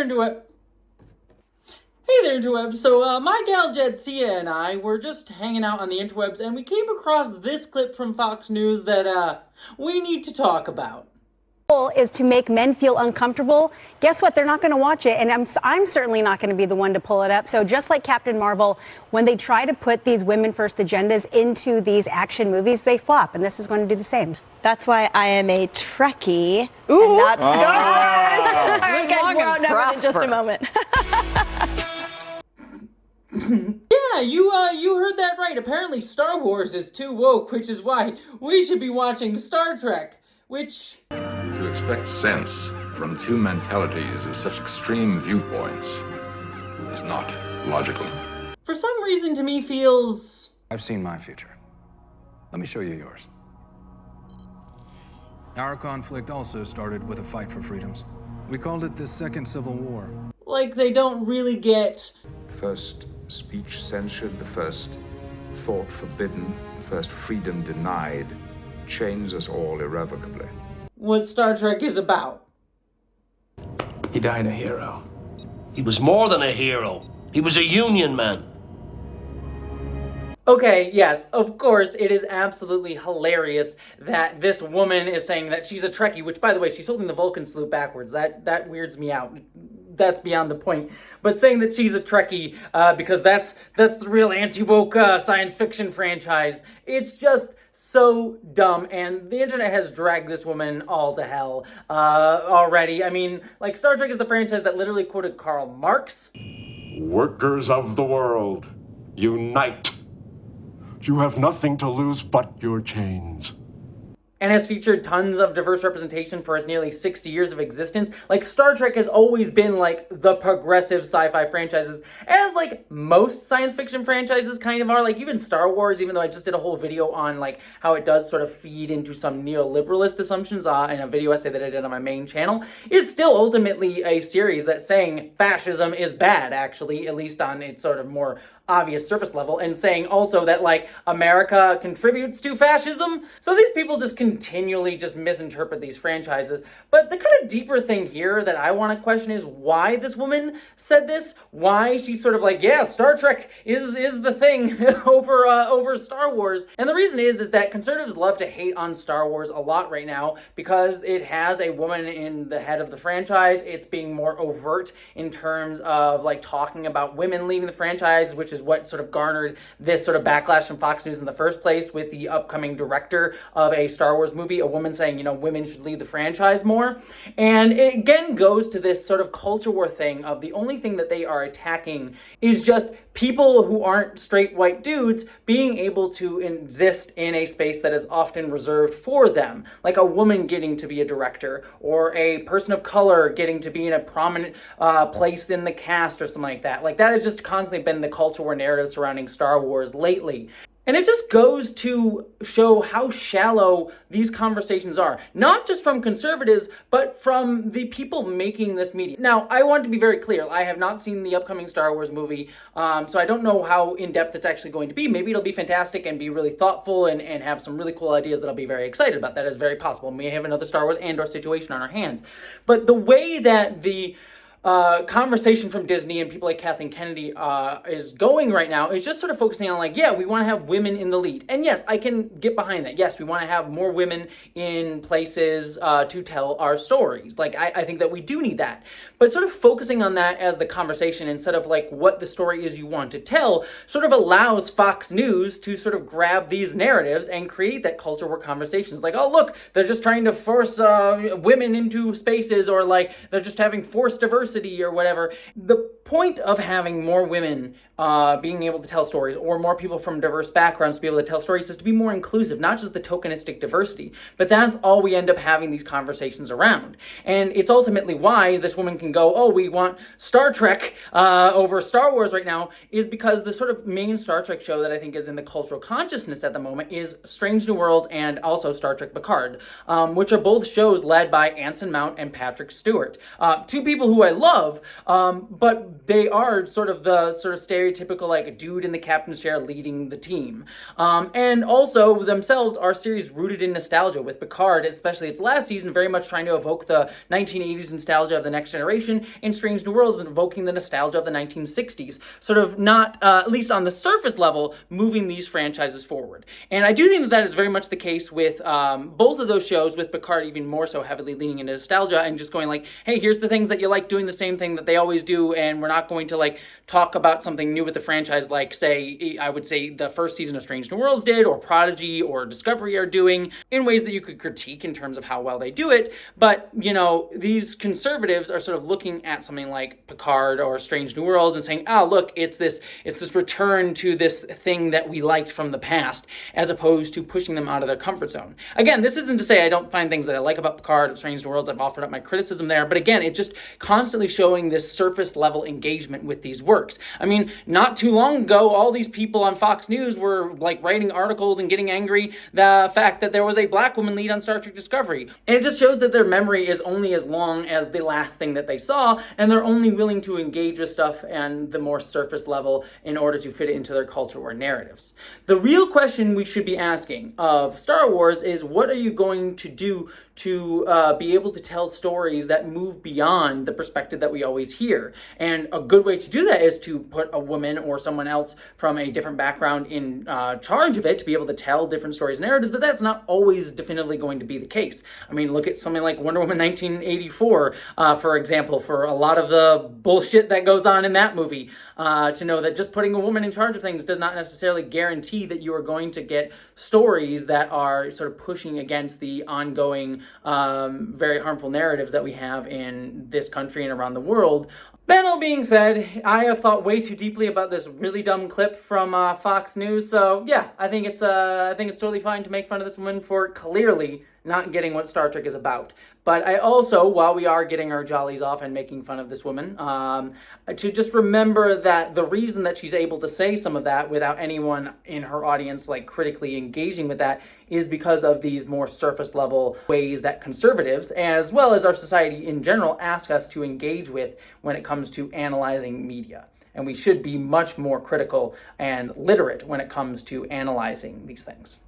interwebs. So, my gal Jessie and I were just hanging out on the interwebs, and we came across this clip from Fox News that, we need to talk about. Is to make men feel uncomfortable. Guess what? They're not going to watch it, and I'm certainly not going to be the one to pull it up. So just like Captain Marvel, when they try to put these women-first agendas into these action movies, they flop, and this is going to do the same. That's why I am a Trekkie, Ooh. and not Star Wars. All right, guys, long we're and outnumbered in just a moment. Yeah, you heard that right. Apparently Star Wars is too woke, which is why we should be watching Star Trek, which... To expect sense from two mentalities of such extreme viewpoints is not logical. for some reason to me feels... I've seen my future. Let me show you yours. Our conflict also started with a fight for freedoms. We called it the Second Civil War. like they don't really get... First speech censored, the first thought forbidden, the first freedom denied, chains us all irrevocably. what Star Trek is about. He died a hero. He was more than a hero. He was a Union man. Okay, yes, of course, it is absolutely hilarious that this woman is saying that she's a Trekkie, which, by the way, she's holding the Vulcan salute backwards. That weirds me out. That's beyond the point. But saying that she's a Trekkie, because that's the real anti-woke science fiction franchise, it's just so dumb, and the internet has dragged this woman all to hell already. I mean, like, Star Trek is the franchise that literally quoted Karl Marx. Workers of the world, unite! You have nothing to lose but your chains. And has featured tons of diverse representation for its nearly 60 years of existence. Like, Star Trek has always been, like, the progressive sci-fi franchises, as, like, most science fiction franchises kind of are. Like, even Star Wars, even though I just did a whole video on, like, how it does sort of feed into some neoliberalist assumptions in a video essay that I did on my main channel, is still ultimately a series that's saying fascism is bad, actually, at least on its sort of more obvious surface level, and saying also that, like, America contributes to fascism. So these people just continually just misinterpret these franchises. But the kind of deeper thing here that I want to question is why this woman said this, why she's sort of like, yeah, Star Trek is the thing over Star Wars. And the reason is that conservatives love to hate on Star Wars a lot right now because it has a woman in the head of the franchise. It's being more overt in terms of, like, talking about women leading the franchise, which is what sort of garnered this sort of backlash from Fox News in the first place with the upcoming director of a Star Wars movie, a woman saying, you know, women should lead the franchise more. And it again goes to this sort of culture war thing of the only thing that they are attacking is just people who aren't straight white dudes being able to exist in a space that is often reserved for them, like a woman getting to be a director or a person of color getting to be in a prominent place in the cast or something like that. Like, that has just constantly been the culture war narrative surrounding Star Wars lately. And it just goes to show how shallow these conversations are. Not just from conservatives, but from the people making this media. Now, I want to be very clear. I have not seen the upcoming Star Wars movie, so I don't know how in-depth it's actually going to be. Maybe it'll be fantastic and be really thoughtful and have some really cool ideas that I'll be very excited about. That is very possible. We may have another Star Wars Andor situation on our hands. But the way that the conversation from Disney and people like Kathleen Kennedy is going right now is just sort of focusing on, like, yeah, we want to have women in the lead. And yes, I can get behind that. Yes, we want to have more women in places to tell our stories. Like, I think that we do need that. But sort of focusing on that as the conversation instead of, like, what the story is you want to tell sort of allows Fox News to sort of grab these narratives and create that culture war conversations. Like, oh, look, they're just trying to force women into spaces, or, like, they're just having forced diversity or whatever. The point of having more women being able to tell stories, or more people from diverse backgrounds to be able to tell stories, is to be more inclusive, not just the tokenistic diversity. But that's all we end up having these conversations around. And it's ultimately why this woman can go, oh, we want Star Trek over Star Wars right now, is because the sort of main Star Trek show that I think is in the cultural consciousness at the moment is Strange New Worlds and also Star Trek Picard, which are both shows led by Anson Mount and Patrick Stewart. Two people who I love, but they are sort of the stereotypical like dude in the captain's chair leading the team. And also themselves are series rooted in nostalgia, with Picard, especially its last season, very much trying to evoke the 1980s nostalgia of The Next Generation, and Strange New Worlds evoking the nostalgia of the 1960s, sort of not, at least on the surface level, moving these franchises forward. And I do think that that is very much the case with both of those shows, with Picard even more so heavily leaning into nostalgia and just going like, hey, here's the things that you like doing the same thing that they always do, and we're not going to like talk about something new with the franchise like, say, I would say the first season of Strange New Worlds did, or Prodigy or Discovery are doing, in ways that you could critique in terms of how well they do it. But, you know, these conservatives are sort of looking at something like Picard or Strange New Worlds and saying, oh, look, it's this return to this thing that we liked from the past, as opposed to pushing them out of their comfort zone. Again, this isn't to say I don't find things that I like about Picard or Strange New Worlds. I've offered up my criticism there, but again, it's just constantly showing this surface level engagement with these works. I mean, not too long ago, all these people on Fox News were like writing articles and getting angry the fact that there was a black woman lead on Star Trek Discovery. And it just shows that their memory is only as long as the last thing that they saw, and they're only willing to engage with stuff and the more surface level in order to fit it into their culture or narratives. The real question we should be asking of Star Wars is, what are you going to do to be able to tell stories that move beyond the perspective that we always hear? And a good way to do that is to put a woman or someone else from a different background in charge of it, to be able to tell different stories and narratives, but that's not always definitively going to be the case. I mean, look at something like Wonder Woman 1984, for example, for a lot of the bullshit that goes on in that movie, to know that just putting a woman in charge of things does not necessarily guarantee that you are going to get stories that are sort of pushing against the ongoing very harmful narratives that we have in this country and around the world. That all being said, I have thought way too deeply about this really dumb clip from Fox News, so yeah, I think it's totally fine to make fun of this woman for clearly not getting what Star Trek is about. But I also, while we are getting our jollies off and making fun of this woman, to just remember that the reason that she's able to say some of that without anyone in her audience like critically engaging with that is because of these more surface level ways that conservatives, as well as our society in general, ask us to engage with when it comes to analyzing media. And we should be much more critical and literate when it comes to analyzing these things.